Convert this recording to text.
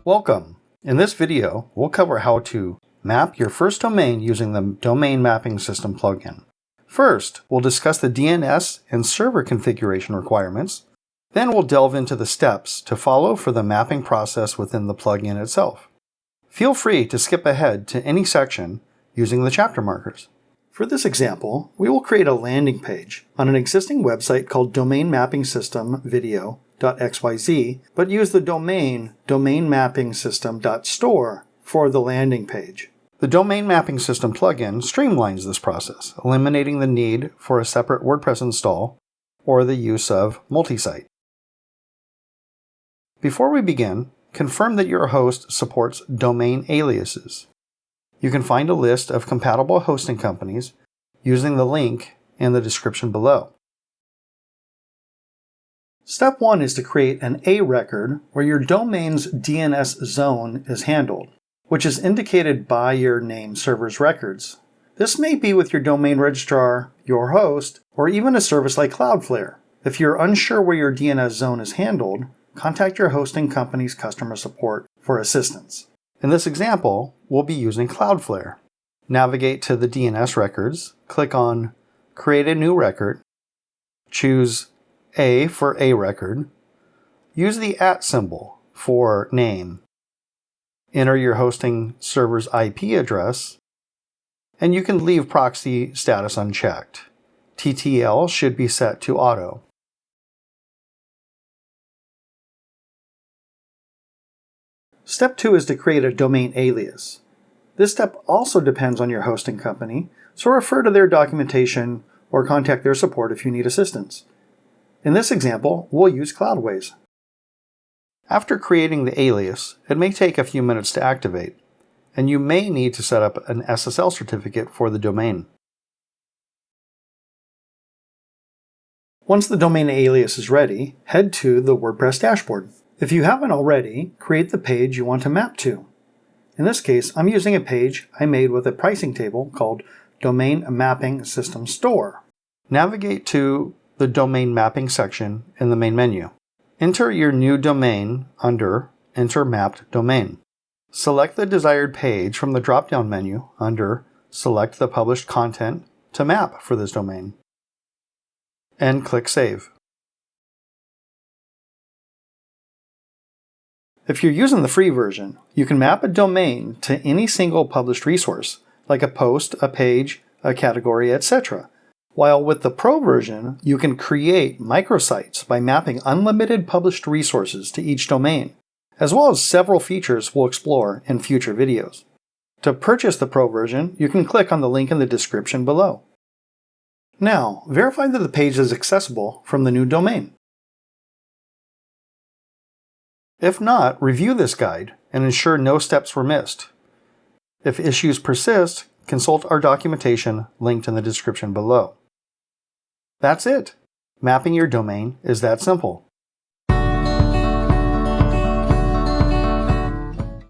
Welcome! In this video, we'll cover how to map your first domain using the Domain Mapping System plugin. First, we'll discuss the DNS and server configuration requirements. Then we'll delve into the steps to follow for the mapping process within the plugin itself. Feel free to skip ahead to any section using the chapter markers. For this example, we will create a landing page on an existing website called Domain Mapping System Video.xyz, but use the domain domainmappingsystem.store for the landing page. The Domain Mapping System plugin streamlines this process, eliminating the need for a separate WordPress install or the use of Multisite. Before we begin, confirm that your host supports domain aliases. You can find a list of compatible hosting companies using the link in the description below. Step 1 is to create an A record where your domain's DNS zone is handled, which is indicated by your name server's records. This may be with your domain registrar, your host, or even a service like Cloudflare. If you're unsure where your DNS zone is handled, contact your hosting company's customer support for assistance. In this example, we'll be using Cloudflare. Navigate to the DNS records, click on Create a New Record, choose A for A record, use the @ symbol for name, enter your hosting server's IP address, and you can leave proxy status unchecked. TTL should be set to auto. Step 2 is to create a domain alias. This step also depends on your hosting company, so refer to their documentation or contact their support if you need assistance. In this example, we'll use Cloudways. After creating the alias, it may take a few minutes to activate, and you may need to set up an SSL certificate for the domain. Once the domain alias is ready, head to the WordPress dashboard. If you haven't already, create the page you want to map to. In this case, I'm using a page I made with a pricing table called Domain Mapping System Store. Navigate to the Domain Mapping section in the main menu. Enter your new domain under Enter Mapped Domain. Select the desired page from the drop-down menu under Select the published content to map for this domain, and click Save. If you're using the free version, you can map a domain to any single published resource, like a post, a page, a category, etc. While with the Pro version, you can create microsites by mapping unlimited published resources to each domain, as well as several features we'll explore in future videos. To purchase the Pro version, you can click on the link in the description below. Now, verify that the page is accessible from the new domain. If not, review this guide and ensure no steps were missed. If issues persist, consult our documentation linked in the description below. That's it. Mapping your domain is that simple.